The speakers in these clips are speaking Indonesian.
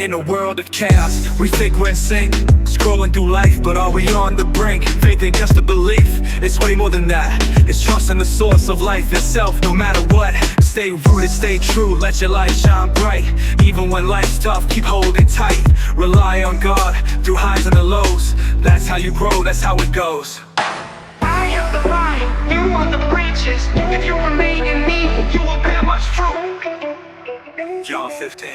In a world of chaos, we think we're in sync. Scrolling through life, but are we on the brink? Faith ain't just a belief, it's way more than that. It's trust in the source of life itself, no matter what. Stay rooted, stay true, let your light shine bright. Even when life's tough, keep holding tight. Rely on God, through highs and the lows. That's how you grow, that's how it goes. I am the vine, you are the branches. If you remain in me, you will bear much fruit. John 15.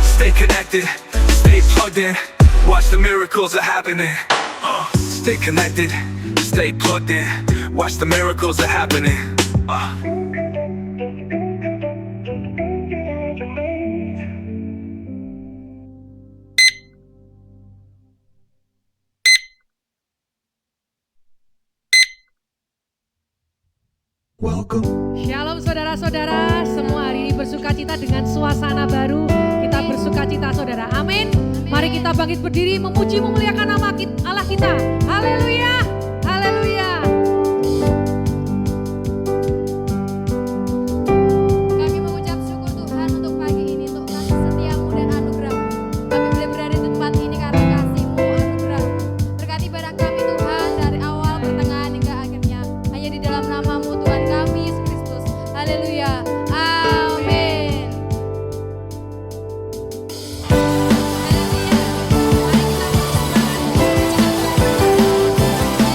Stay connected, stay plugged in. Watch the miracles are happening. Stay connected, stay plugged in. Watch the miracles are happening. Shalom saudara-saudara, semua hari ini bersukacita dengan suasana baru. Kita bersukacita saudara, amin. Mari kita bangkit berdiri, memuji memuliakan nama Allah kita. Haleluya, haleluya. Kami mengucap syukur Tuhan untuk pagi ini, untuk kasih setiamu dan anugerahmu. Kami boleh berada di tempat ini karena kasihmu, anugerahmu. Berkati ibadah kami Tuhan dari awal, pertengahan hingga akhirnya. Hanya di dalam namamu Tuhan kami, Yesus Kristus. Haleluya, amin. Haleluya. Mari kita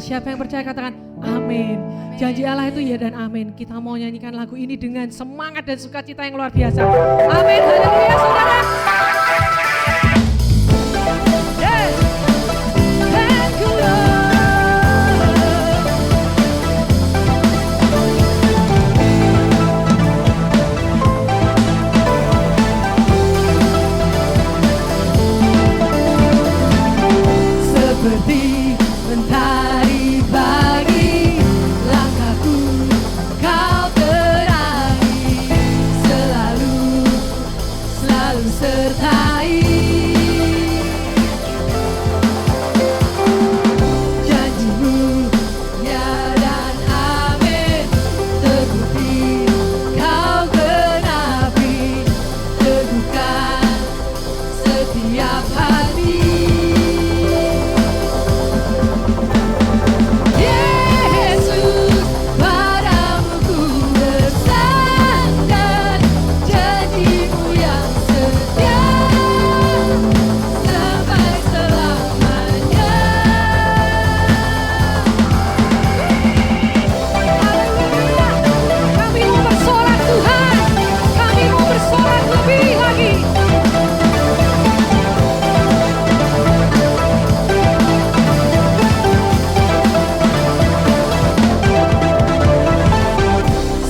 Siapa yang percaya katakan amin. Janji Allah itu ya dan amin. Kita mau nyanyikan lagu ini dengan semangat dan sukacita yang luar biasa. Amin. Haleluya saudara. Yes. Thank you Lord. Seperti mentari pagi, langkahku kau terangi, selalu sertai. Janjimu ya dan amin, terbukti kau genapi, teguhkan setiap hati. Yesus, padamu ku bersandar, janjimu yang setia sampai selamanya. Haleluya, kami mau bersorak Tuhan, kami mau bersorak lebih lagi.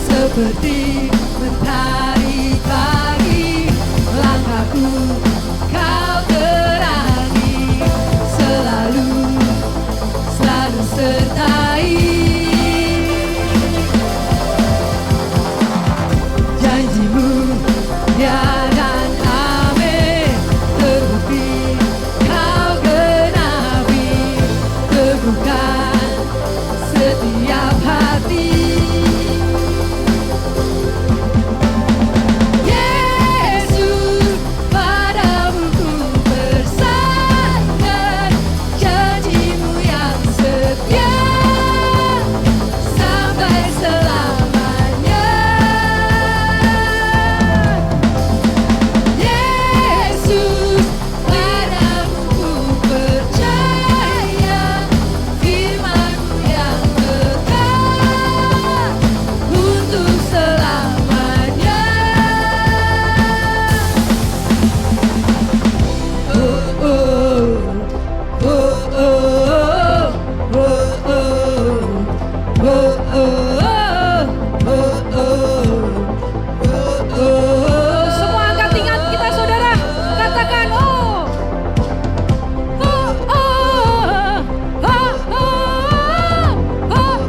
Seperti mentari pagi, langkahku kau terangi, selalu sertai. Janjimu ya dan amin, terbukti kau genapi, teguhkan setiap hati. Yesus, padamu ku bersandar, janjimu yang setia sampai selamanya. Yesus, padamu ku percaya, firman-Mu yang kekal untuk selamanya. Oh, oh, oh, oh, oh, oh, oh, oh. Semua angkat tingkat kita saudara, katakan oh. Oh, oh, oh, oh, oh,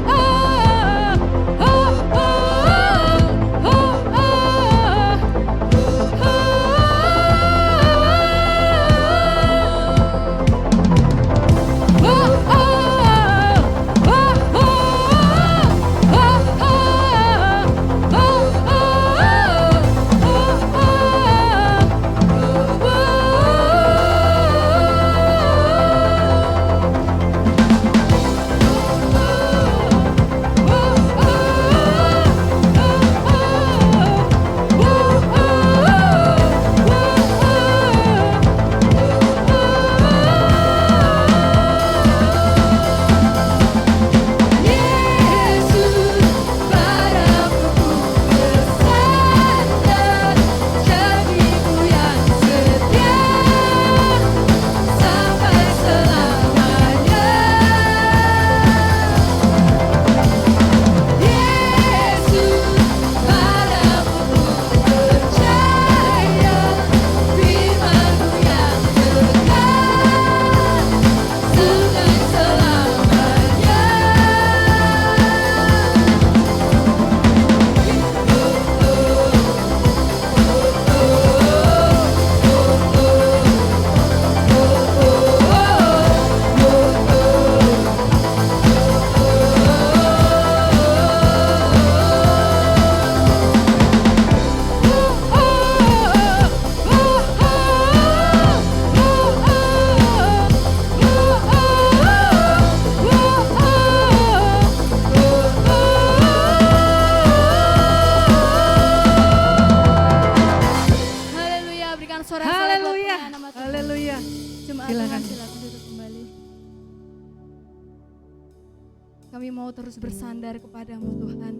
Kami mau terus bersandar kepadamu Tuhan.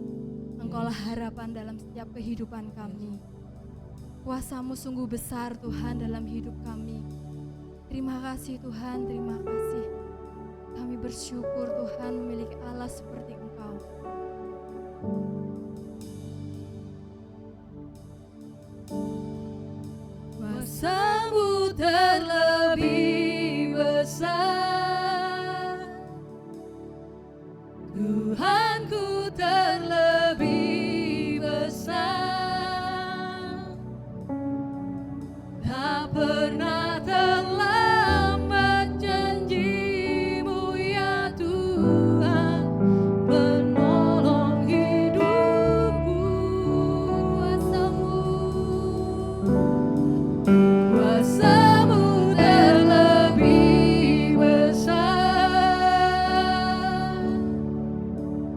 Engkaulah harapan dalam setiap kehidupan kami. Kuasa-Mu sungguh besar Tuhan dalam hidup kami. Terima kasih Tuhan, terima kasih. Kami bersyukur Tuhan memiliki Allah seperti Engkau. Kuasa-Mu terlebih besar, Tuhanku terlebih besar. Tak pernah terlambat janji-Mu ya Tuhan, menolong hidupku. Kuasa-Mu terlebih besar,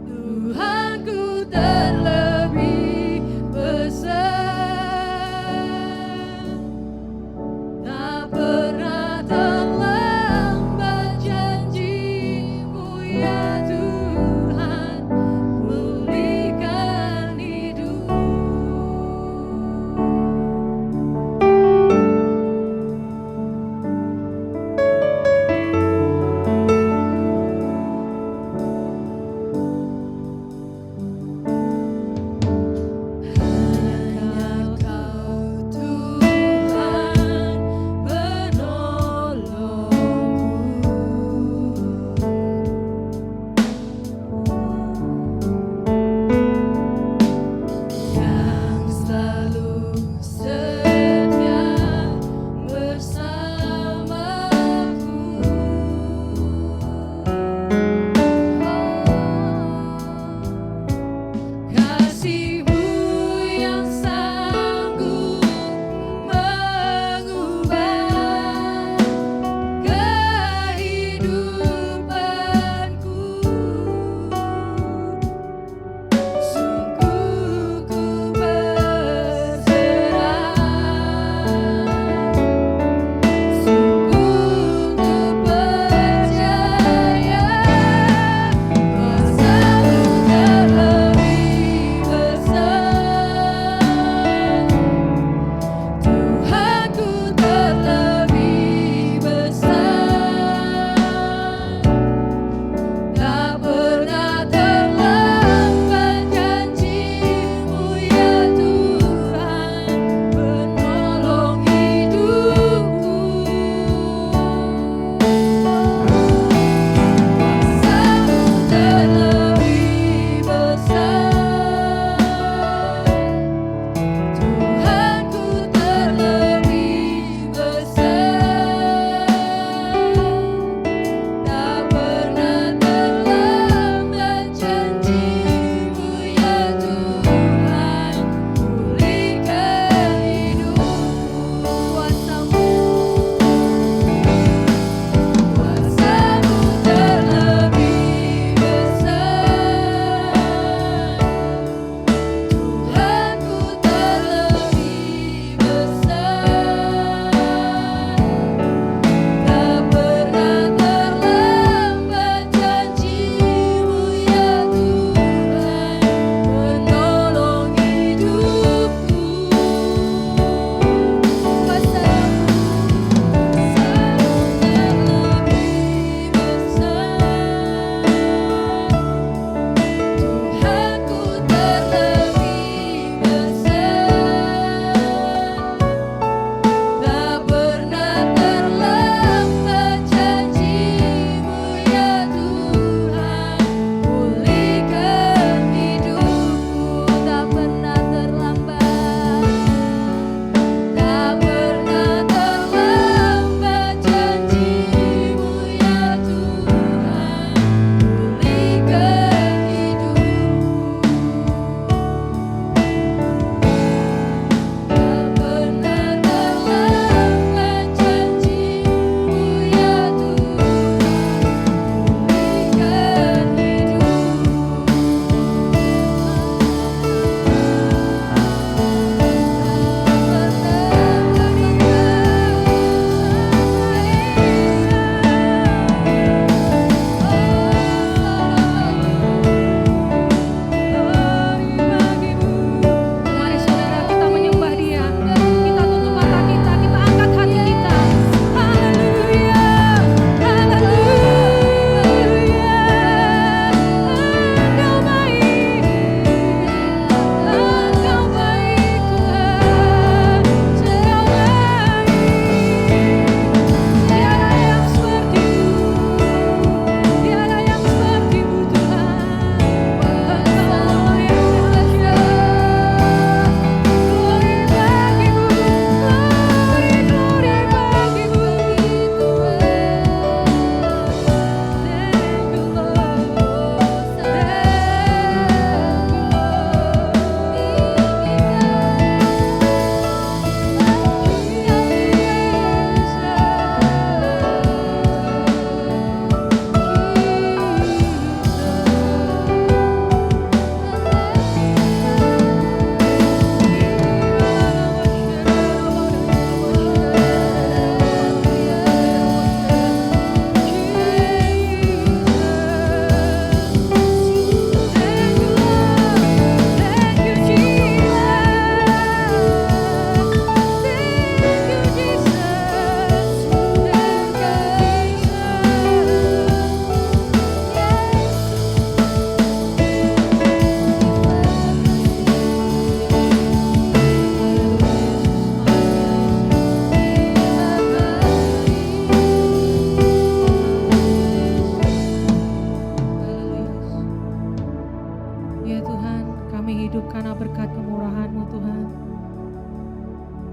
Tuhanku terlebih besar. Tak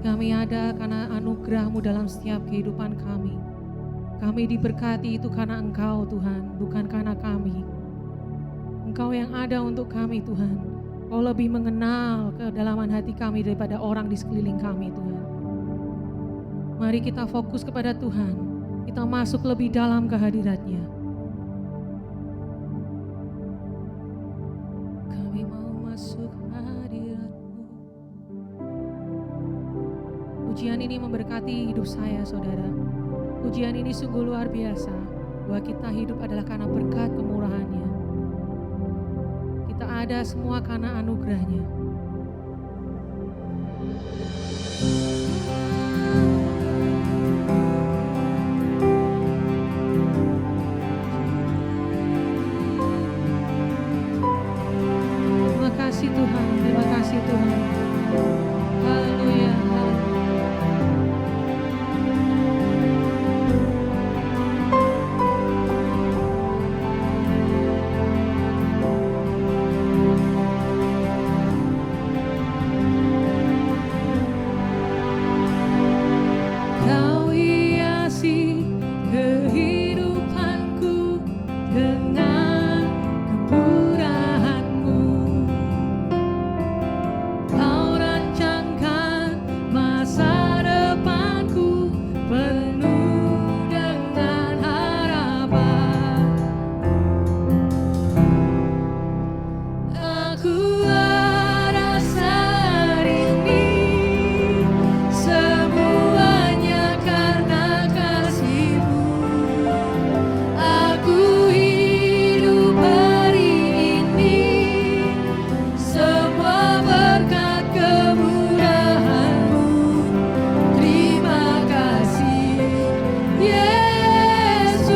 Kami ada karena anugerah-Mu dalam setiap kehidupan kami. Kami diberkati itu karena Engkau Tuhan, bukan karena kami. Engkau yang ada untuk kami Tuhan. Kau lebih mengenal kedalaman hati kami daripada orang di sekeliling kami Tuhan. Mari kita fokus kepada Tuhan. Kita masuk lebih dalam ke hadirat-Nya. Kami mau masuk hadirat-Mu. Pujian ini memberkati hidup saya saudara. Pujian ini sungguh luar biasa, bahwa kita hidup adalah karena berkat kemurahan-Nya. Kita ada semua karena anugerah-Nya. Terima kasih Tuhan, terima kasih Tuhan. Haleluya, haleluya. Kau hiasi kehidupanku dengan kemurahan-Mu. Kau rancangkan masa depanku penuh dengan harapan. Aku ada saat ini, semuanya karena kasih-Mu. Aku hidup hari ini, semua berkat kemurahan-Mu. Terima kasih Yesus,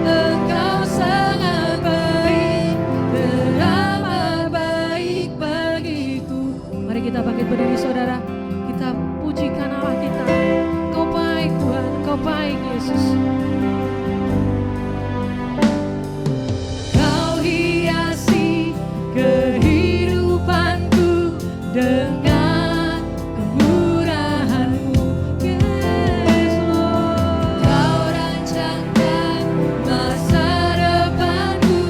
Engkau sangat baik, teramat baik bagiku. Mari kita bangkit berdiri saudara. Kita pujikan Allah kita. Kau baik Tuhan, Kau baik Yesus. Kau hiasi kehidupanku dengan kemurahan-Mu. Yes, Lord. Kau rancangkan masa depanku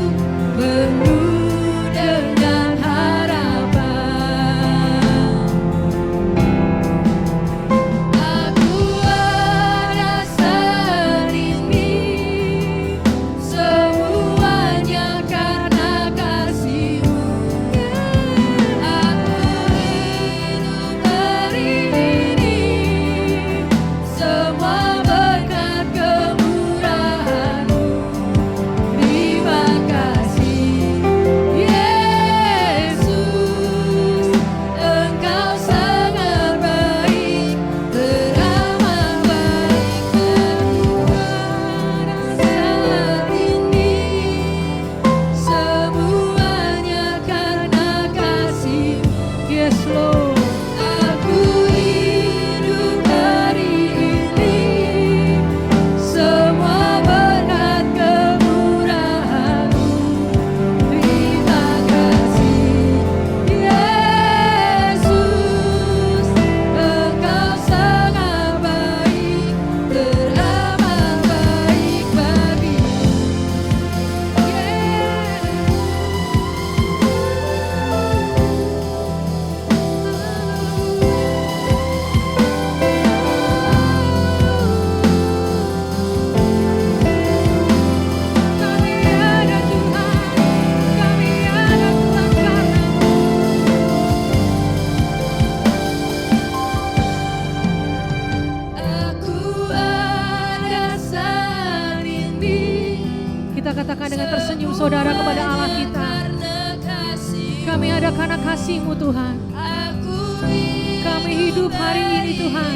penuh dengan harapan. Aku ada saat ini, semuanya karena kasih-Mu. Aku hidup hari ini, semua berkat kemurahan-Mu. Terima kasih Yesus, Engkau sangat baik, teramat baik bagiku. Saat ini, semuanya karena kasih-Mu. Yes Lord. Aku hidup hari ini, semua berkat kemurahan-Mu. Terima kasih Yesus, Engkau sangat baik, teramat baik bagiku. Kami ada Tuhan, kami ada Tuhan karena-Mu. Aku ada saat ini. Kita katakan dengan tersenyum saudara kepada Allah kita. Kami ada karena kasih-Mu Tuhan. Kami hidup hari ini Tuhan.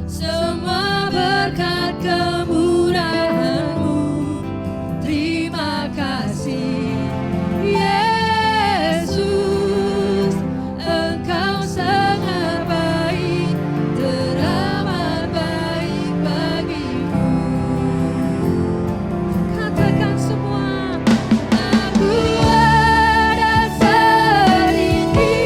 Semua berkat kemurahan-Mu. Terima kasih Yesus, Engkau sangat baik, teramat baik bagiku. Katakan semua. Aku ada saat ini,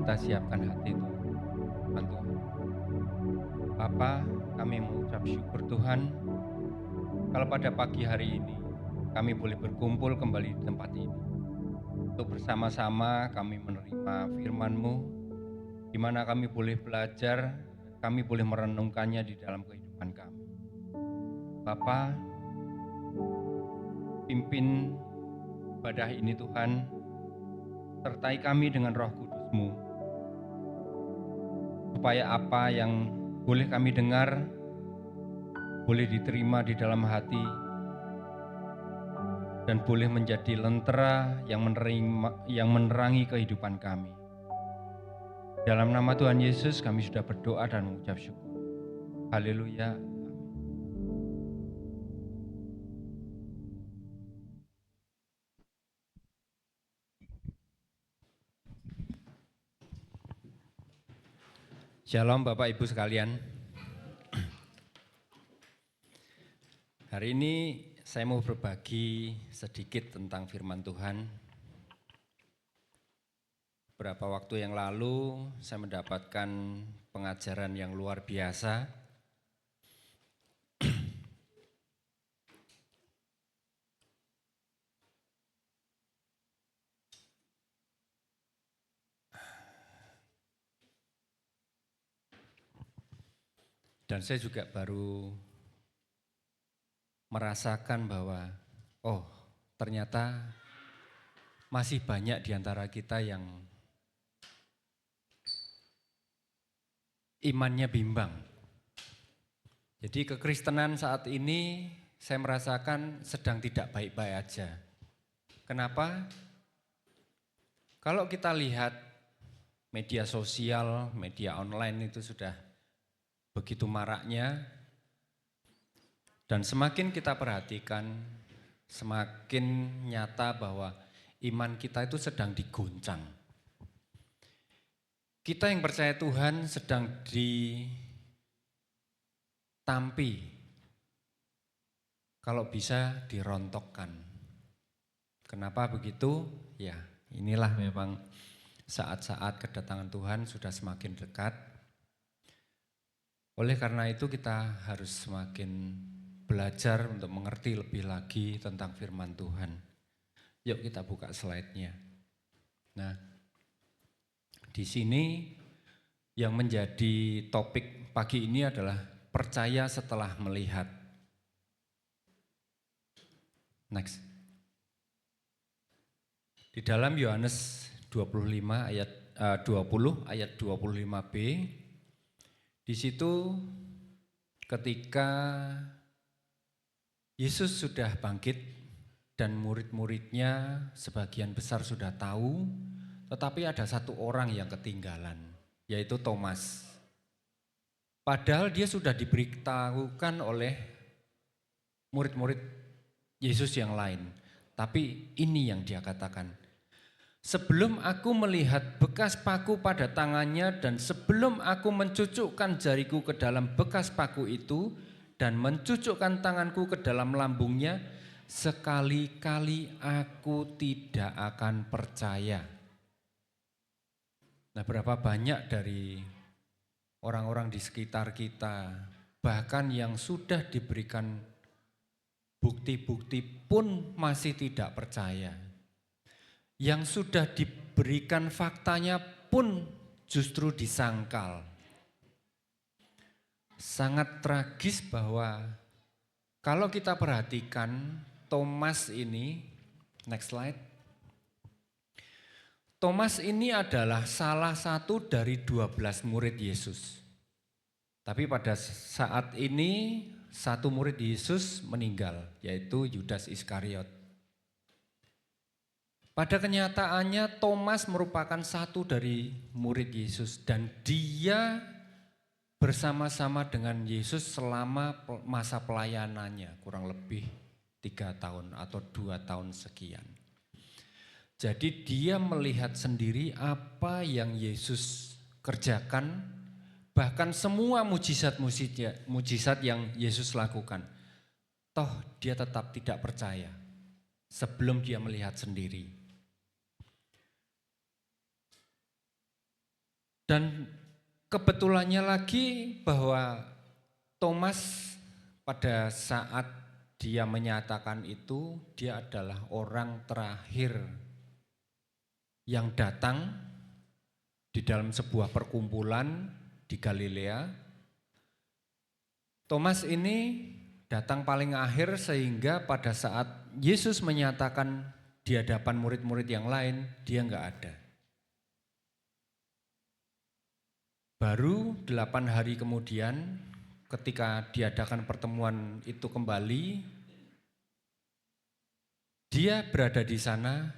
kita siapkan hati Tuhan. Bapa, kami mengucap syukur Tuhan, kalau pada pagi hari ini kami boleh berkumpul kembali di tempat ini. Untuk bersama-sama kami menerima firman-Mu, di mana kami boleh belajar, kami boleh merenungkannya di dalam kehidupan kami. Bapa, pimpin ibadah ini Tuhan, sertai kami dengan Roh Kudus-Mu, supaya apa yang boleh kami dengar, boleh diterima di dalam hati, dan boleh menjadi lentera yang menerangi kehidupan kami. Dalam nama Tuhan Yesus kami sudah berdoa dan mengucap syukur. Haleluya. Shalom Bapak Ibu sekalian. Hari ini saya mau berbagi sedikit tentang firman Tuhan. Beberapa waktu yang lalu saya mendapatkan pengajaran yang luar biasa. Dan saya juga baru merasakan bahwa, ternyata masih banyak di antara kita yang imannya bimbang. Jadi kekristenan saat ini saya merasakan sedang tidak baik-baik aja. Kenapa? Kalau kita lihat media sosial, media online itu sudah begitu maraknya, dan semakin kita perhatikan, semakin nyata bahwa iman kita itu sedang diguncang. Kita yang percaya Tuhan sedang ditampi, kalau bisa dirontokkan. Kenapa begitu? Ya, inilah memang saat-saat kedatangan Tuhan sudah semakin dekat. Oleh karena itu kita harus semakin belajar untuk mengerti lebih lagi tentang firman Tuhan. Yuk kita buka slide-nya. Nah, di sini yang menjadi topik pagi ini adalah percaya setelah melihat. Next. Di dalam Yohanes 20 ayat 25b, di situ ketika Yesus sudah bangkit dan murid-muridnya sebagian besar sudah tahu, tetapi ada satu orang yang ketinggalan, yaitu Thomas. Padahal dia sudah diberitahukan oleh murid-murid Yesus yang lain, tapi ini yang dia katakan. Sebelum aku melihat bekas paku pada tangannya dan sebelum aku mencucukkan jariku ke dalam bekas paku itu dan mencucukkan tanganku ke dalam lambungnya, sekali-kali aku tidak akan percaya. Nah, berapa banyak dari orang-orang di sekitar kita, bahkan yang sudah diberikan bukti-bukti pun masih tidak percaya. Yang sudah diberikan faktanya pun justru disangkal. Sangat tragis bahwa kalau kita perhatikan Thomas ini, next slide. Thomas ini adalah salah satu dari 12 murid Yesus. Tapi pada saat ini satu murid Yesus meninggal, yaitu Yudas Iskariot. Pada kenyataannya Thomas merupakan satu dari murid Yesus dan dia bersama-sama dengan Yesus selama masa pelayanannya, kurang lebih 3 tahun atau 2 tahun sekian. Jadi dia melihat sendiri apa yang Yesus kerjakan, bahkan semua mujizat yang Yesus lakukan. Toh dia tetap tidak percaya sebelum dia melihat sendiri. Dan kebetulannya lagi bahwa Thomas pada saat dia menyatakan itu, dia adalah orang terakhir yang datang di dalam sebuah perkumpulan di Galilea. Thomas ini datang paling akhir sehingga pada saat Yesus menyatakan di hadapan murid-murid yang lain, dia enggak ada. Baru 8 hari kemudian ketika diadakan pertemuan itu kembali, dia berada di sana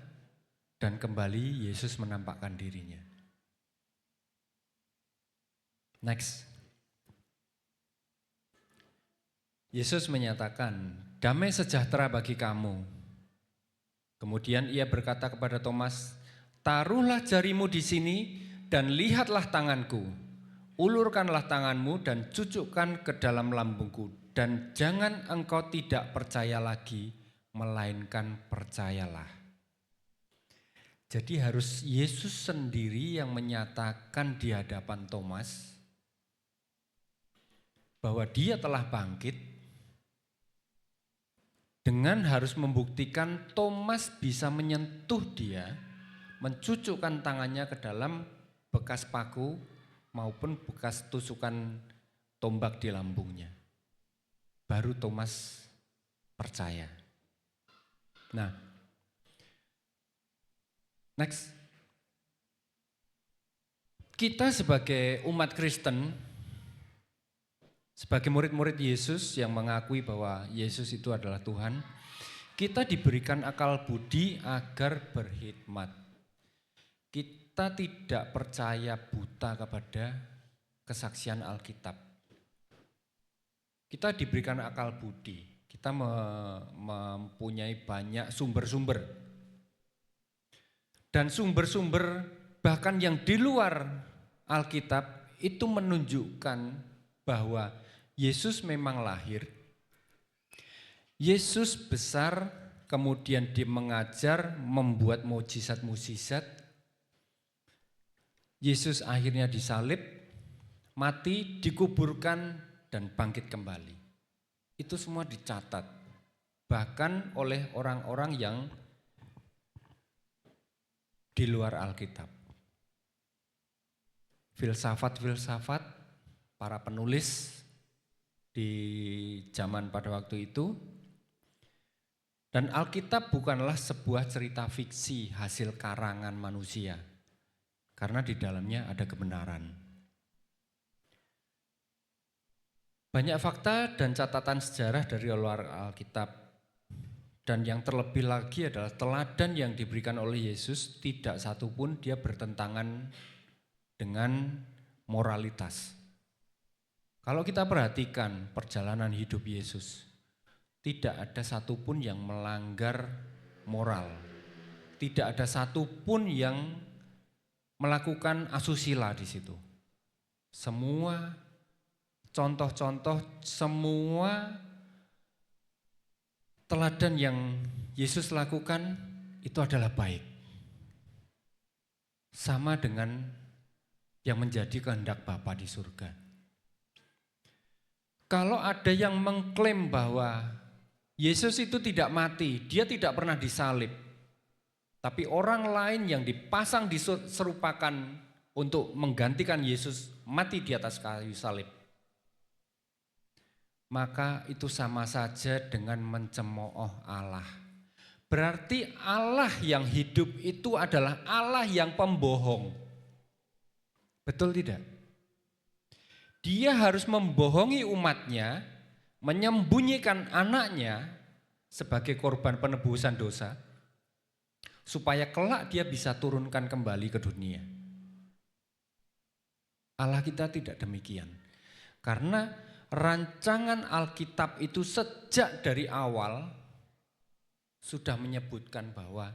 dan kembali Yesus menampakkan dirinya. Next. Yesus menyatakan, damai sejahtera bagi kamu. Kemudian ia berkata kepada Thomas, taruhlah jarimu di sini dan lihatlah tanganku. Ulurkanlah tanganmu dan cucukkan ke dalam lambungku. Dan jangan engkau tidak percaya lagi, melainkan percayalah. Jadi harus Yesus sendiri yang menyatakan di hadapan Thomas bahwa dia telah bangkit, dengan harus membuktikan Thomas bisa menyentuh dia, mencucukkan tangannya ke dalam bekas paku maupun bekas tusukan tombak di lambungnya. Baru Thomas percaya. Nah, next. Kita sebagai umat Kristen, sebagai murid-murid Yesus yang mengakui bahwa Yesus itu adalah Tuhan, kita diberikan akal budi agar berkhidmat. Kita tidak percaya buta kepada kesaksian Alkitab. Kita diberikan akal budi, kita mempunyai banyak sumber-sumber. Dan sumber-sumber bahkan yang di luar Alkitab itu menunjukkan bahwa Yesus memang lahir, Yesus besar, kemudian dia mengajar, membuat mukjizat-mukjizat. Yesus akhirnya disalib, mati, dikuburkan, dan bangkit kembali. Itu semua dicatat, bahkan oleh orang-orang yang di luar Alkitab. Filsafat-filsafat, para penulis di zaman pada waktu itu. Dan Alkitab bukanlah sebuah cerita fiksi hasil karangan manusia, karena di dalamnya ada kebenaran. Banyak fakta dan catatan sejarah dari luar Alkitab. Dan yang terlebih lagi adalah teladan yang diberikan oleh Yesus, tidak satupun dia bertentangan dengan moralitas. Kalau kita perhatikan perjalanan hidup Yesus, tidak ada satupun yang melanggar moral. Tidak ada satupun yang melakukan asusila di situ. Semua contoh-contoh, semua teladan yang Yesus lakukan itu adalah baik. Sama dengan yang menjadi kehendak Bapa di surga. Kalau ada yang mengklaim bahwa Yesus itu tidak mati, dia tidak pernah disalib, tapi orang lain yang dipasang diserupakan untuk menggantikan Yesus mati di atas kayu salib, maka itu sama saja dengan mencemooh Allah. Berarti Allah yang hidup itu adalah Allah yang pembohong. Betul tidak? Dia harus membohongi umatnya, menyembunyikan anaknya sebagai korban penebusan dosa, supaya kelak dia bisa turunkan kembali ke dunia. Allah kita tidak demikian. Karena rancangan Alkitab itu sejak dari awal sudah menyebutkan bahwa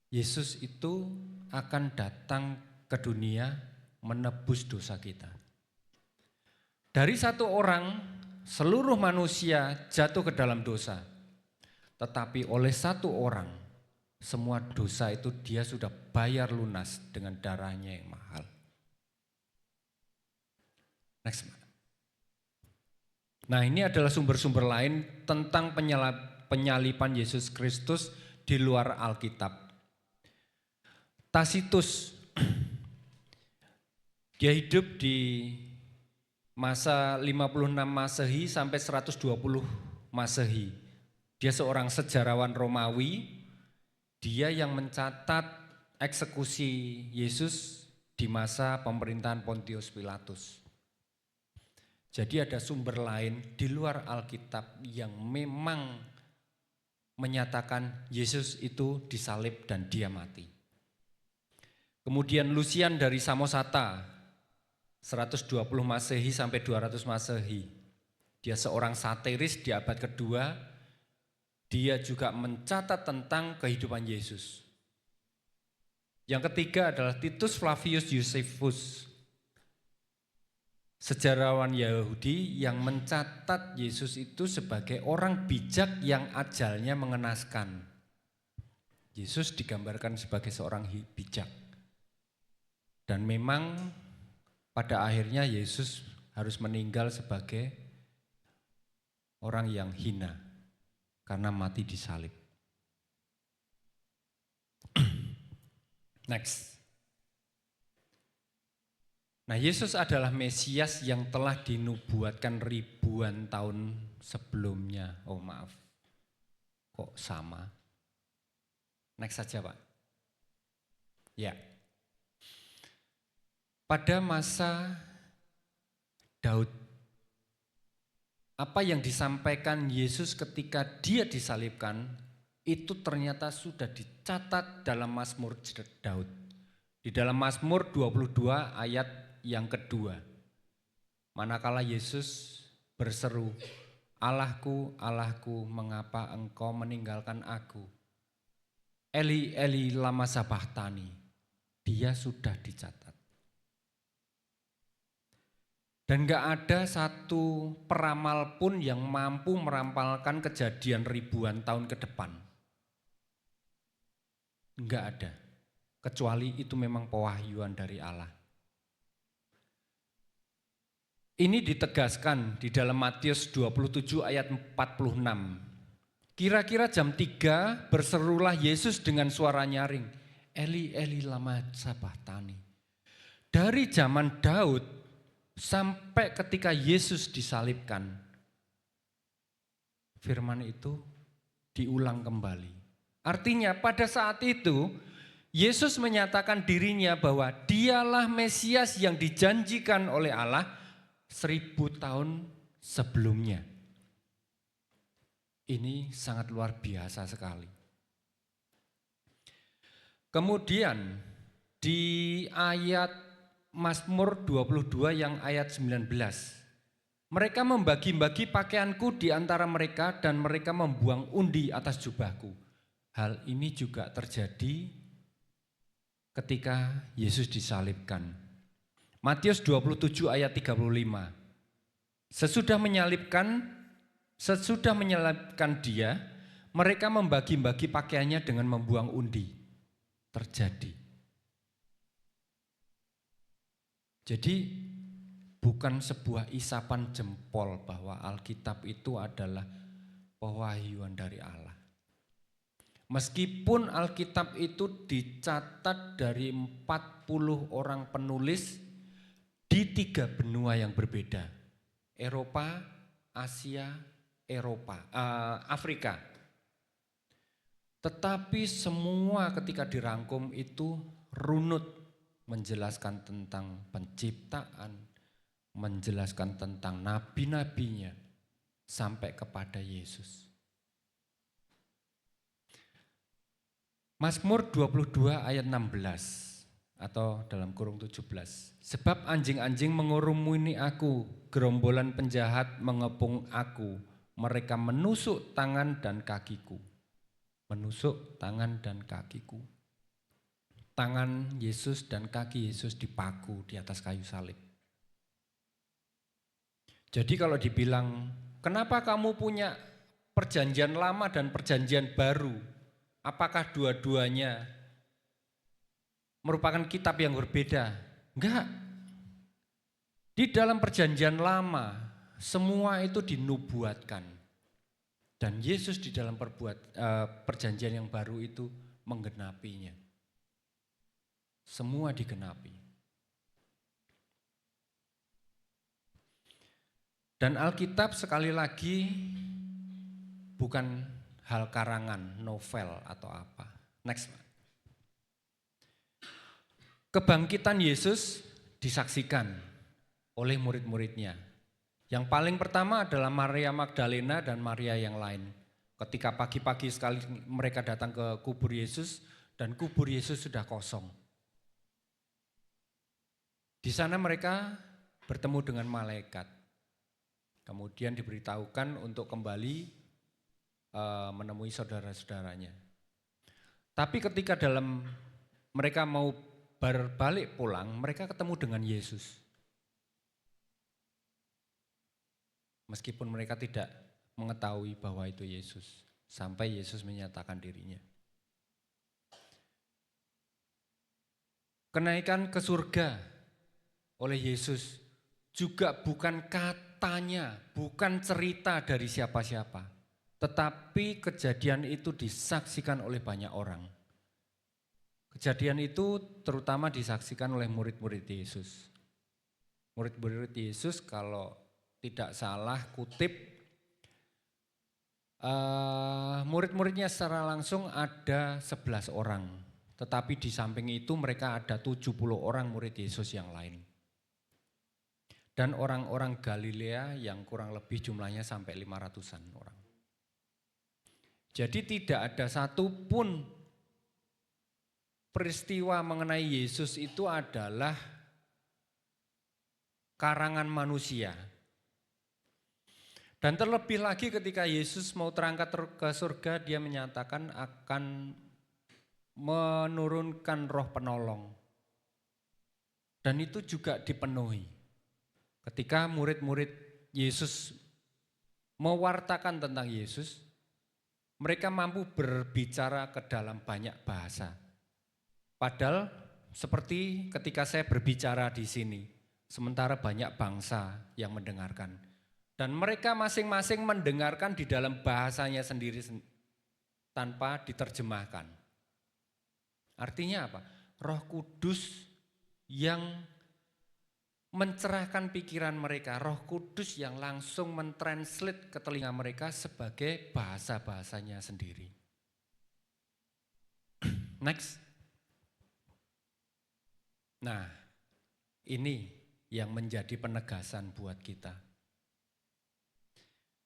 Yesus itu akan datang ke dunia menebus dosa kita. Dari satu orang, seluruh manusia jatuh ke dalam dosa. Tetapi oleh satu orang, semua dosa itu dia sudah bayar lunas dengan darahnya yang mahal. Next. Nah, ini adalah sumber-sumber lain tentang penyaliban Yesus Kristus di luar Alkitab. Tacitus, dia hidup di masa 56 Masehi sampai 120 Masehi. Dia seorang sejarawan Romawi, dia yang mencatat eksekusi Yesus di masa pemerintahan Pontius Pilatus. Jadi ada sumber lain di luar Alkitab yang memang menyatakan Yesus itu disalib dan dia mati. Kemudian Lucian dari Samosata, 120 Masehi sampai 200 Masehi. Dia seorang satiris di abad kedua, dia juga mencatat tentang kehidupan Yesus. Yang ketiga adalah Titus Flavius Josephus, sejarawan Yahudi yang mencatat Yesus itu sebagai orang bijak yang ajalnya mengenaskan. Yesus digambarkan sebagai seorang bijak. Dan memang pada akhirnya Yesus harus meninggal sebagai orang yang hina karena mati disalib. Next. Nah, Yesus adalah Mesias yang telah dinubuatkan ribuan tahun sebelumnya. Oh maaf, kok sama? Next saja Pak. Ya. Pada masa Daud, apa yang disampaikan Yesus ketika dia disalibkan, itu ternyata sudah dicatat dalam Mazmur Daud. Di dalam Mazmur 22 ayat yang kedua, manakala Yesus berseru, Allahku, Allahku, mengapa engkau meninggalkan aku? Eli, Eli, lama sabachthani. Dia sudah dicatat. Dan gak ada satu peramal pun yang mampu merampalkan kejadian ribuan tahun ke depan. Gak ada. Kecuali itu memang pewahyuan dari Allah. Ini ditegaskan di dalam Matius 27 ayat 46. Kira-kira jam 3 berserulah Yesus dengan suara nyaring. Eli, Eli, lama sabachthani. Dari zaman Daud sampai ketika Yesus disalibkan, firman itu diulang kembali. Artinya pada saat itu, Yesus menyatakan dirinya bahwa dialah Mesias yang dijanjikan oleh Allah 1000 tahun sebelumnya. Ini sangat luar biasa sekali. Kemudian di ayat Mazmur 22 yang ayat 19. Mereka membagi-bagi pakaianku di antara mereka dan mereka membuang undi atas jubahku. Hal ini juga terjadi ketika Yesus disalibkan. Matius 27 ayat 35. Sesudah menyalibkan dia, mereka membagi-bagi pakaiannya dengan membuang undi. Terjadi. Jadi bukan sebuah isapan jempol bahwa Alkitab itu adalah pewahyuan dari Allah. Meskipun Alkitab itu dicatat dari 40 orang penulis di 3 benua yang berbeda. Eropa, Asia, Afrika. Tetapi semua ketika dirangkum itu runut menjelaskan tentang penciptaan, menjelaskan tentang nabi-nabinya, sampai kepada Yesus. Mazmur 22 ayat 16 atau dalam kurung 17. Sebab anjing-anjing mengurumuni aku, gerombolan penjahat mengepung aku, mereka menusuk tangan dan kakiku. Menusuk tangan dan kakiku. Tangan Yesus dan kaki Yesus dipaku di atas kayu salib. Jadi kalau dibilang, kenapa kamu punya perjanjian lama dan perjanjian baru? Apakah dua-duanya merupakan kitab yang berbeda? Enggak. Di dalam perjanjian lama, semua itu dinubuatkan. Dan Yesus di dalam perjanjian yang baru itu menggenapinya. Semua digenapi. Dan Alkitab sekali lagi bukan hal karangan, novel atau apa. Next. Kebangkitan Yesus disaksikan oleh murid-muridnya. Yang paling pertama adalah Maria Magdalena dan Maria yang lain. Ketika pagi-pagi sekali mereka datang ke kubur Yesus dan kubur Yesus sudah kosong. Di sana mereka bertemu dengan malaikat. Kemudian diberitahukan untuk kembali menemui saudara-saudaranya. Tapi ketika mereka mau berbalik pulang, mereka ketemu dengan Yesus. Meskipun mereka tidak mengetahui bahwa itu Yesus, sampai Yesus menyatakan dirinya. Kenaikan ke surga oleh Yesus juga bukan katanya, bukan cerita dari siapa-siapa, tetapi kejadian itu disaksikan oleh banyak orang. Kejadian itu terutama disaksikan oleh murid-murid Yesus. Murid-murid Yesus kalau tidak salah kutip, murid-muridnya secara langsung ada 11 orang. Tetapi di samping itu mereka ada 70 orang murid Yesus yang lain. Dan orang-orang Galilea yang kurang lebih jumlahnya sampai 500-an orang. Jadi tidak ada satupun peristiwa mengenai Yesus itu adalah karangan manusia. Dan terlebih lagi ketika Yesus mau terangkat ke surga, dia menyatakan akan menurunkan roh penolong. Dan itu juga dipenuhi. Ketika murid-murid Yesus mewartakan tentang Yesus, mereka mampu berbicara ke dalam banyak bahasa. Padahal seperti ketika saya berbicara di sini, sementara banyak bangsa yang mendengarkan. Dan mereka masing-masing mendengarkan di dalam bahasanya sendiri tanpa diterjemahkan. Artinya apa? Roh Kudus yang mencerahkan pikiran mereka, Roh Kudus yang langsung mentranslate ke telinga mereka sebagai bahasa-bahasanya sendiri. Next. Nah, ini yang menjadi penegasan buat kita.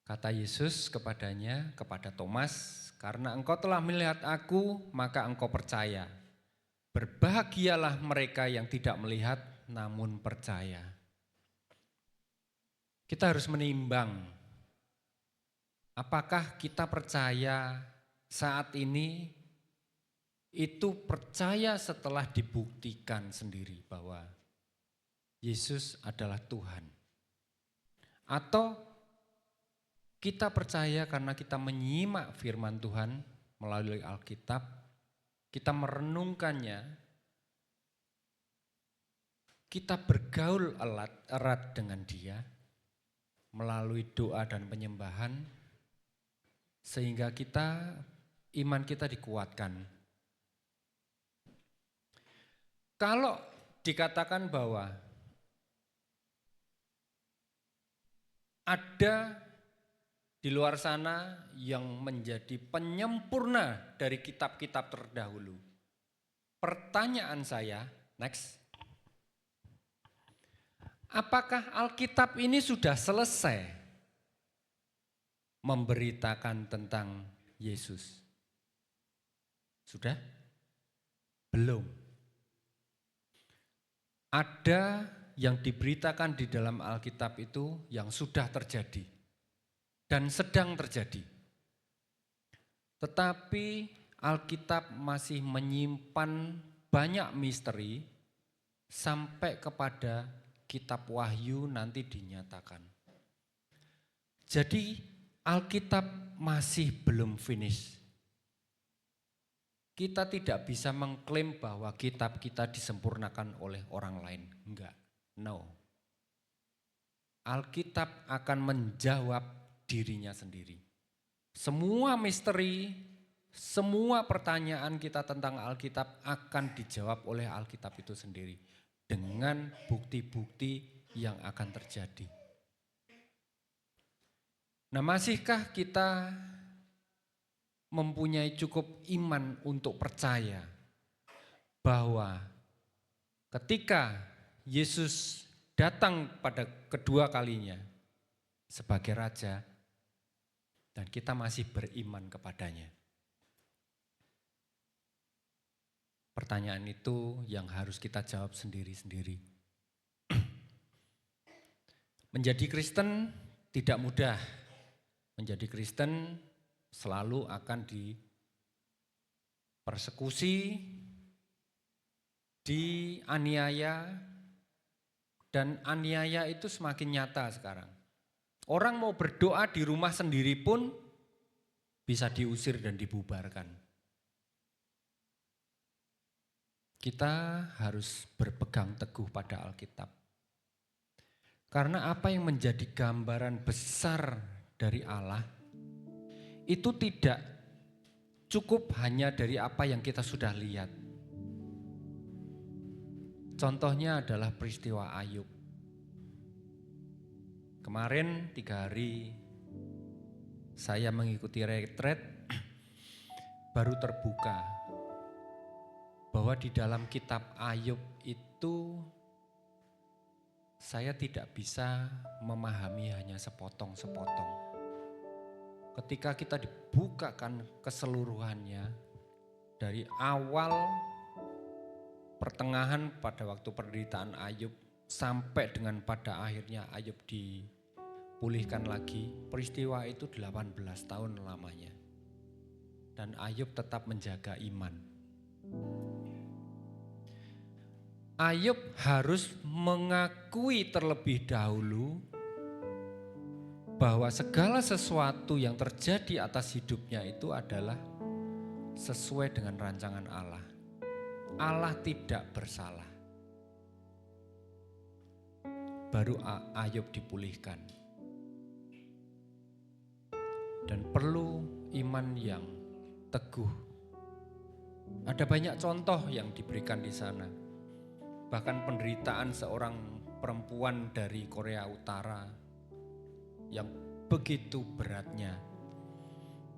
Kata Yesus kepadanya, kepada Thomas, karena engkau telah melihat aku, maka engkau percaya. Berbahagialah mereka yang tidak melihat, namun percaya. Kita harus menimbang, apakah kita percaya saat ini itu percaya setelah dibuktikan sendiri bahwa Yesus adalah Tuhan. Atau kita percaya karena kita menyimak firman Tuhan melalui Alkitab, kita merenungkannya, kita bergaul erat dengan Dia melalui doa dan penyembahan sehingga iman kita dikuatkan. Kalau dikatakan bahwa ada di luar sana yang menjadi penyempurna dari kitab-kitab terdahulu, pertanyaan saya, next. Apakah Alkitab ini sudah selesai memberitakan tentang Yesus? Sudah? Belum. Ada yang diberitakan di dalam Alkitab itu yang sudah terjadi dan sedang terjadi. Tetapi Alkitab masih menyimpan banyak misteri sampai kepada Kitab Wahyu nanti dinyatakan. Jadi Alkitab masih belum finish. Kita tidak bisa mengklaim bahwa kitab kita disempurnakan oleh orang lain. Enggak, no. Alkitab akan menjawab dirinya sendiri. Semua misteri, semua pertanyaan kita tentang Alkitab akan dijawab oleh Alkitab itu sendiri dengan bukti-bukti yang akan terjadi. Nah, masihkah kita mempunyai cukup iman untuk percaya bahwa ketika Yesus datang pada kedua kalinya sebagai Raja dan kita masih beriman kepadanya? Pertanyaan itu yang harus kita jawab sendiri-sendiri. Menjadi Kristen tidak mudah. Menjadi Kristen selalu akan dipersekusi, dianiaya, dan aniaya itu semakin nyata sekarang. Orang mau berdoa di rumah sendiri pun bisa diusir dan dibubarkan. Kita harus berpegang teguh pada Alkitab. Karena apa yang menjadi gambaran besar dari Allah itu tidak cukup hanya dari apa yang kita sudah lihat. Contohnya adalah peristiwa Ayub. Kemarin 3 hari saya mengikuti retret, baru terbuka bahwa di dalam kitab Ayub itu saya tidak bisa memahami hanya sepotong-sepotong. Ketika kita dibukakan keseluruhannya dari awal pertengahan pada waktu penderitaan Ayub sampai dengan pada akhirnya Ayub dipulihkan lagi, peristiwa itu 18 tahun lamanya. Dan Ayub tetap menjaga iman. Ayub harus mengakui terlebih dahulu bahwa segala sesuatu yang terjadi atas hidupnya itu adalah sesuai dengan rancangan Allah. Allah tidak bersalah. Baru Ayub dipulihkan. Dan perlu iman yang teguh. Ada banyak contoh yang diberikan di sana. Bahkan penderitaan seorang perempuan dari Korea Utara yang begitu beratnya.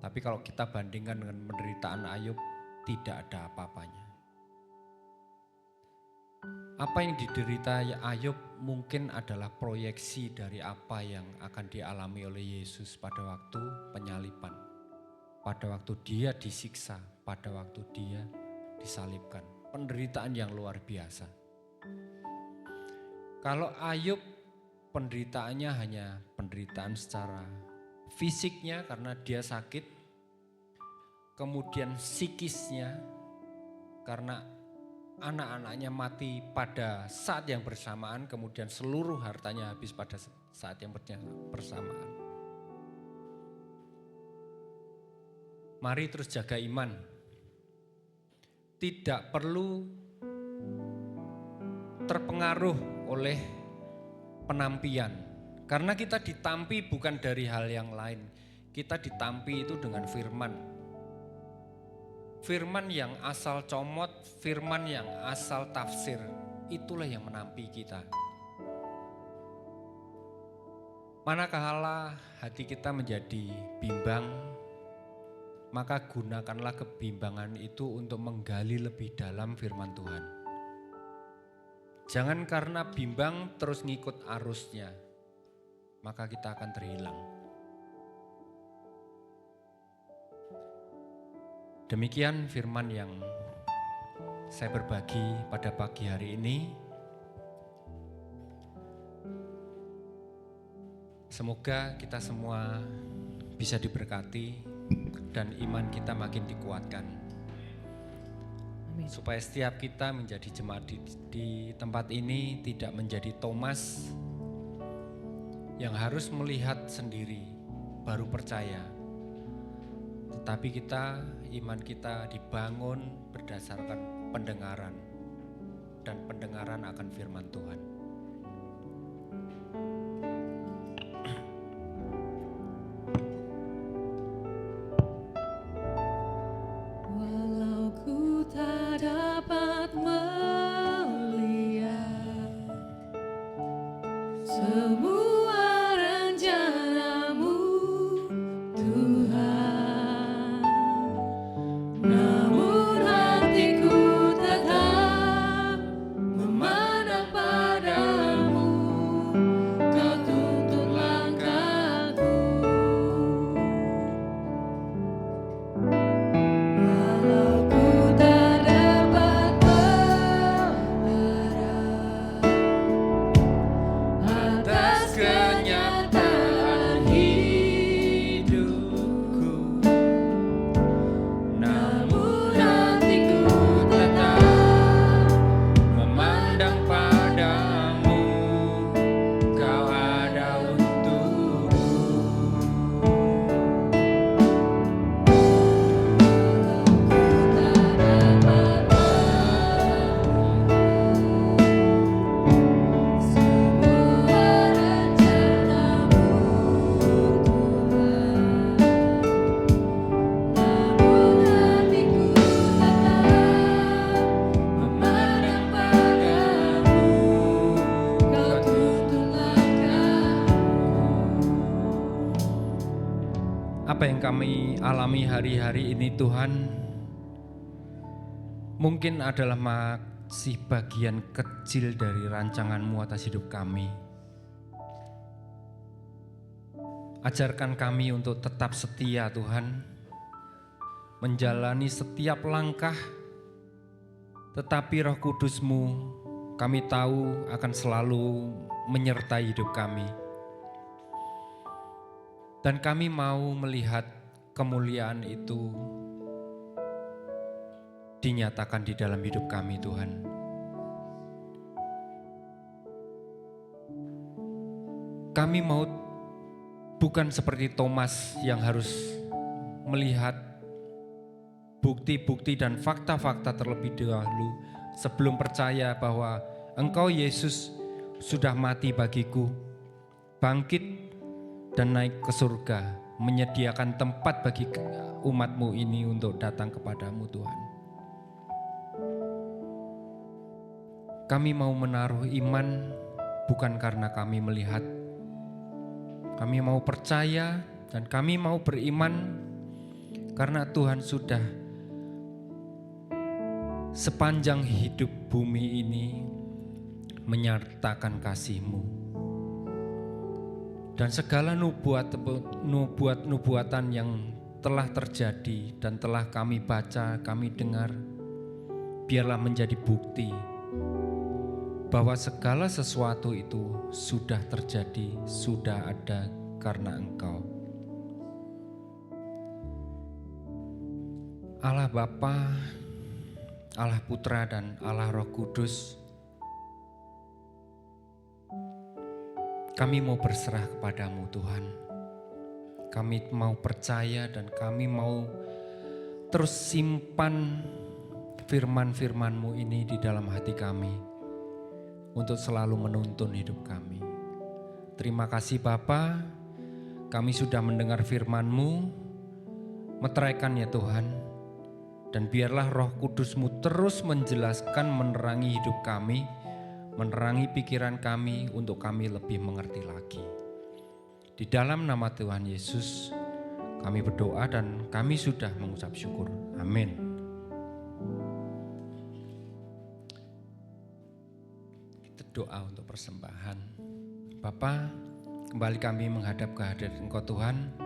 Tapi kalau kita bandingkan dengan penderitaan Ayub, tidak ada apa-apanya. Apa yang diderita Ayub mungkin adalah proyeksi dari apa yang akan dialami oleh Yesus pada waktu penyaliban. Pada waktu dia disiksa, pada waktu dia disalibkan. Penderitaan yang luar biasa. Kalau Ayub penderitaannya hanya penderitaan secara fisiknya karena dia sakit, kemudian psikisnya karena anak-anaknya mati pada saat yang bersamaan, kemudian seluruh hartanya habis pada saat yang bersamaan. Mari terus jaga iman. Tidak perlu terpengaruh oleh penampian. Karena kita ditampi bukan dari hal yang lain. Kita ditampi itu dengan firman. Firman yang asal comot, firman yang asal tafsir. Itulah yang menampi kita. Manakala hati kita menjadi bimbang, maka gunakanlah kebimbangan itu untuk menggali lebih dalam firman Tuhan. Jangan karena bimbang terus ngikut arusnya, maka kita akan terhilang. Demikian firman yang saya berbagi pada pagi hari ini. Semoga kita semua bisa diberkati dan iman kita makin dikuatkan. Amin. Supaya setiap kita menjadi jemaat di tempat ini tidak menjadi Thomas yang harus melihat sendiri baru percaya. Tetapi iman kita dibangun berdasarkan pendengaran dan pendengaran akan firman Tuhan. semua rencanamu Tuhan. Namun hatiku tetap memandang padamu, kau tuntun langkahku. Walau ku tak dapat berharap atas kenyataan hidupku, namun hatiku tetap memandang padamu, kau ada untukku. Apa yang kami alami hari-hari ini Tuhan, mungkin adalah masih bagian kecil dari rancangan-Mu atas hidup kami. Ajarkan kami untuk tetap setia Tuhan, menjalani setiap langkah, tetapi Roh Kudus-Mu kami tahu akan selalu menyertai hidup kami. Dan kami mau melihat kemuliaan itu dinyatakan di dalam hidup kami Tuhan. Kami mau bukan seperti Thomas yang harus melihat bukti-bukti dan fakta-fakta terlebih dahulu sebelum percaya bahwa Engkau Yesus sudah mati bagiku, bangkit dan naik ke surga, menyediakan tempat bagi umat-Mu ini untuk datang kepadamu Tuhan. Kami mau menaruh iman bukan karena kami melihat, kami mau percaya dan kami mau beriman karena Tuhan sudah sepanjang hidup bumi ini menyatakan kasih-Mu. Dan segala nubuatan yang telah terjadi dan telah kami baca, kami dengar, biarlah menjadi bukti bahwa segala sesuatu itu sudah terjadi, sudah ada karena Engkau. Allah Bapa, Allah Putra dan Allah Roh Kudus, kami mau berserah kepadamu Tuhan. Kami mau percaya dan kami mau terus simpan firman-firman-Mu ini di dalam hati kami untuk selalu menuntun hidup kami. Terima kasih Bapa, kami sudah mendengar firman-Mu, meteraikan ya Tuhan. Dan biarlah Roh Kudus-Mu terus menjelaskan, menerangi hidup kami, menerangi pikiran kami untuk kami lebih mengerti lagi. Di dalam nama Tuhan Yesus kami berdoa dan kami sudah mengucap syukur. Amin. Kita doa untuk persembahan. Bapa, kembali kami menghadap kehadiran Engkau Tuhan.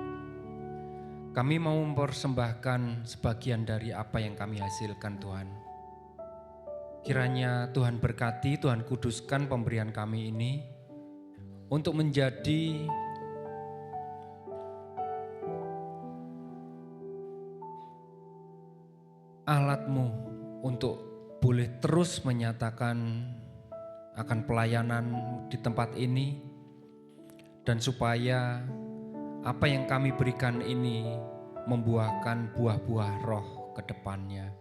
Kami mau mempersembahkan sebagian dari apa yang kami hasilkan Tuhan. Kiranya Tuhan berkati, Tuhan kuduskan pemberian kami ini untuk menjadi alat-Mu untuk boleh terus menyatakan akan pelayanan di tempat ini, dan supaya apa yang kami berikan ini membuahkan buah-buah roh ke depannya.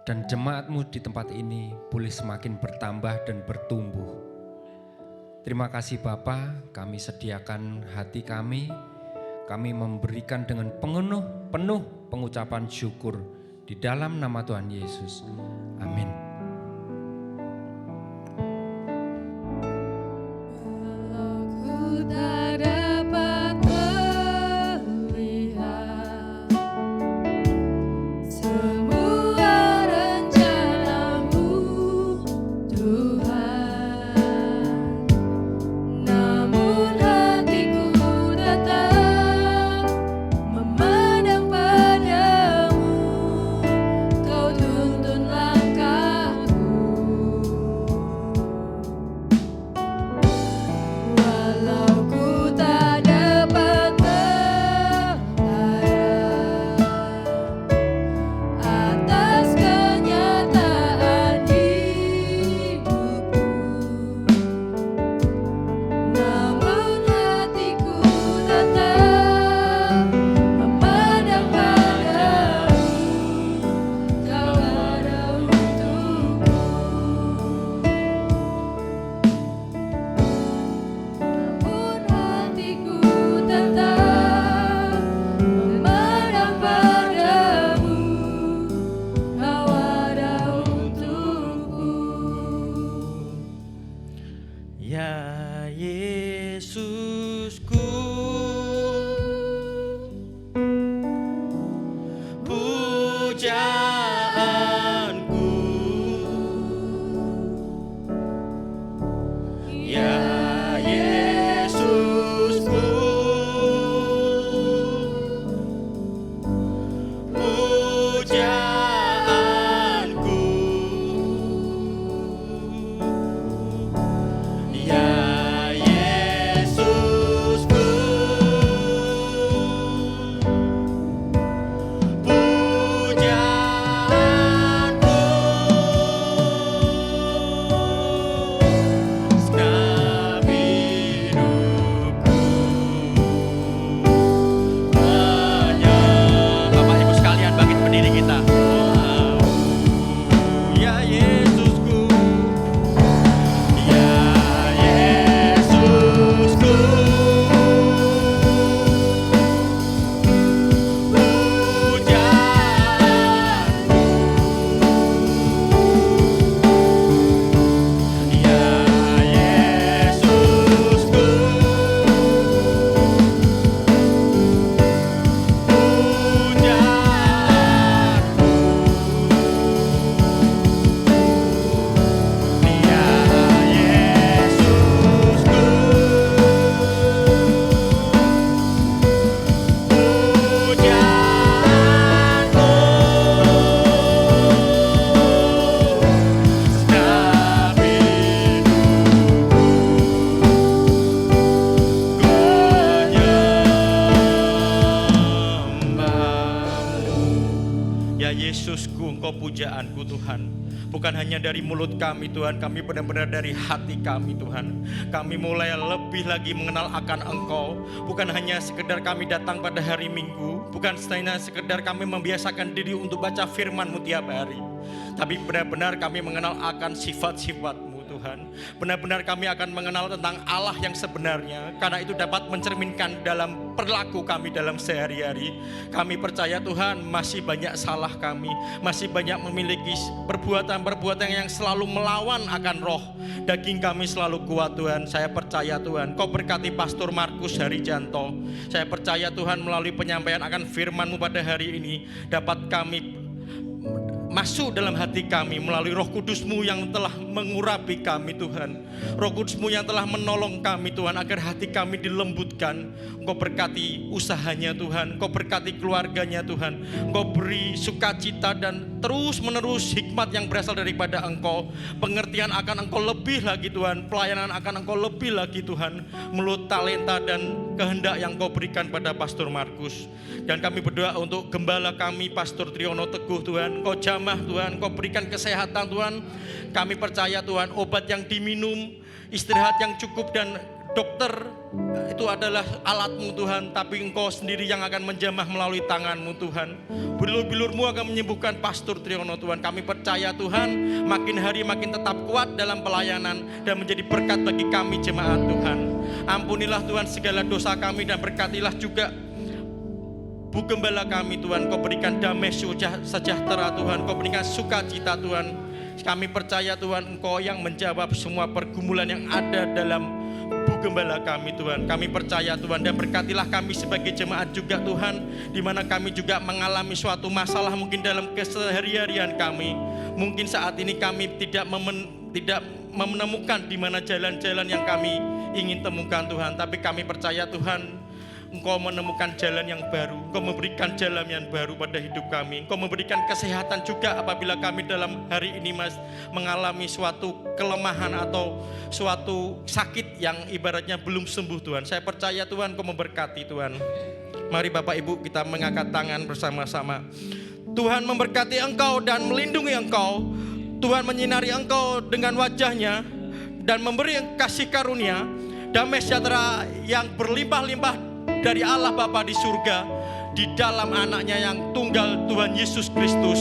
Dan jemaat-Mu di tempat ini boleh semakin bertambah dan bertumbuh. Terima kasih Bapa, kami sediakan hati kami memberikan dengan penuh pengucapan syukur di dalam nama Tuhan Yesus. Amin. Ya Yesusku, pujaanku. Ya Yesusku, pujaanku. Ya Yesusku, pujaanku. Segenap hidupku hanya. Bapak Ibu sekalian, bangkit berdiri kita. Wow. Ya Yesusku, ya Yesusku, pujaanku. Ya Yesusku, pujaanku. Ya Yesusku, pujaanku. Segenap hidupku menyembahmu. Ya Yesusku, Engkau pujaanku Tuhan. Bukan hanya dari mulut kami Tuhan, kami benar-benar dari hati kami Tuhan. Kami mulai lebih lagi mengenal akan Engkau. Bukan hanya sekedar kami datang pada hari Minggu, bukan hanya sekedar kami membiasakan diri untuk baca firman-Mu tiap hari, tapi benar-benar kami mengenal akan sifat-sifat-Mu Tuhan. Benar-benar kami akan mengenal tentang Allah yang sebenarnya, karena itu dapat mencerminkan dalam perilaku kami dalam sehari-hari. Kami percaya Tuhan, masih banyak salah kami, masih banyak memiliki perbuatan-perbuatan yang selalu melawan akan roh. Daging kami selalu kuat Tuhan. Saya percaya Tuhan, Kau berkati Pastor Markus Harijanto. Saya percaya Tuhan, melalui penyampaian akan firman-Mu pada hari ini, dapat kami masuk dalam hati kami melalui Roh Kudus-Mu yang telah mengurapi kami Tuhan. Roh Kudus-Mu yang telah menolong kami Tuhan, agar hati kami dilembutkan. Engkau berkati usahanya Tuhan, Engkau berkati keluarganya Tuhan. Engkau beri sukacita dan terus menerus hikmat yang berasal daripada Engkau. Pengertian akan Engkau lebih lagi Tuhan, pelayanan akan Engkau lebih lagi Tuhan, melalui talenta dan kehendak yang Kau berikan pada Pastor Markus. Dan kami berdoa untuk gembala kami Pastor Triyono Teguh Tuhan, Kau jamah Tuhan, Kau berikan kesehatan Tuhan. Kami percaya Tuhan, obat yang diminum, istirahat yang cukup, dan dokter itu adalah alat-Mu Tuhan, tapi Engkau sendiri yang akan menjamah melalui tangan-Mu Tuhan. Bilur-bilur-Mu akan menyembuhkan Pastor Triyono Tuhan. Kami percaya Tuhan, makin hari makin tetap kuat dalam pelayanan dan menjadi berkat bagi kami jemaat Tuhan. Ampunilah Tuhan segala dosa kami dan berkatilah juga Bu Gembala kami Tuhan. Kau berikan damai sejahtera Tuhan, Kau berikan sukacita Tuhan. Kami percaya Tuhan, Engkau yang menjawab semua pergumulan yang ada dalam Bu Gembala kami Tuhan. Kami percaya Tuhan, dan berkatilah kami sebagai jemaat juga Tuhan, di mana kami juga mengalami suatu masalah mungkin dalam keseharian kami. Mungkin saat ini kami tidak menemukan di mana jalan-jalan yang kami ingin temukan Tuhan, tapi kami percaya Tuhan, Engkau menemukan jalan yang baru, Engkau memberikan jalan yang baru pada hidup kami. Engkau memberikan kesehatan juga apabila kami dalam hari ini mengalami suatu kelemahan atau suatu sakit yang ibaratnya belum sembuh Tuhan. Saya percaya Tuhan, Engkau memberkati Tuhan. Mari Bapak Ibu kita mengangkat tangan bersama-sama. Tuhan memberkati engkau dan melindungi engkau. Tuhan menyinari engkau dengan wajah-Nya dan memberi kasih karunia, damai sejahtera yang berlimpah-limpah dari Allah Bapa di surga, di dalam anaknya yang tunggal Tuhan Yesus Kristus,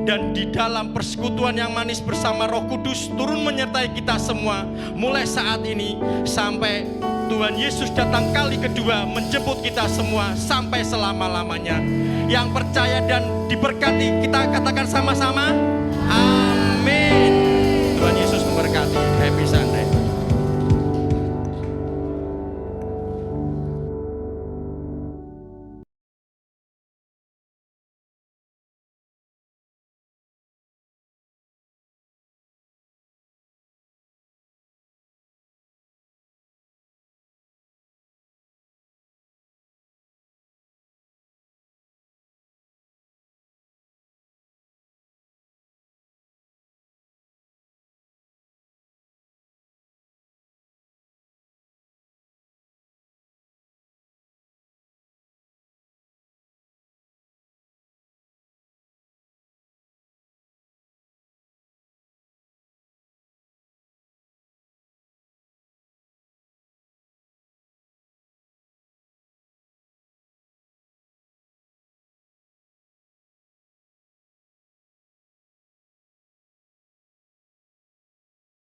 dan di dalam persekutuan yang manis bersama Roh Kudus turun menyertai kita semua mulai saat ini sampai Tuhan Yesus datang kali kedua menjemput kita semua sampai selama-lamanya. Yang percaya dan diberkati kita katakan sama-sama, amin.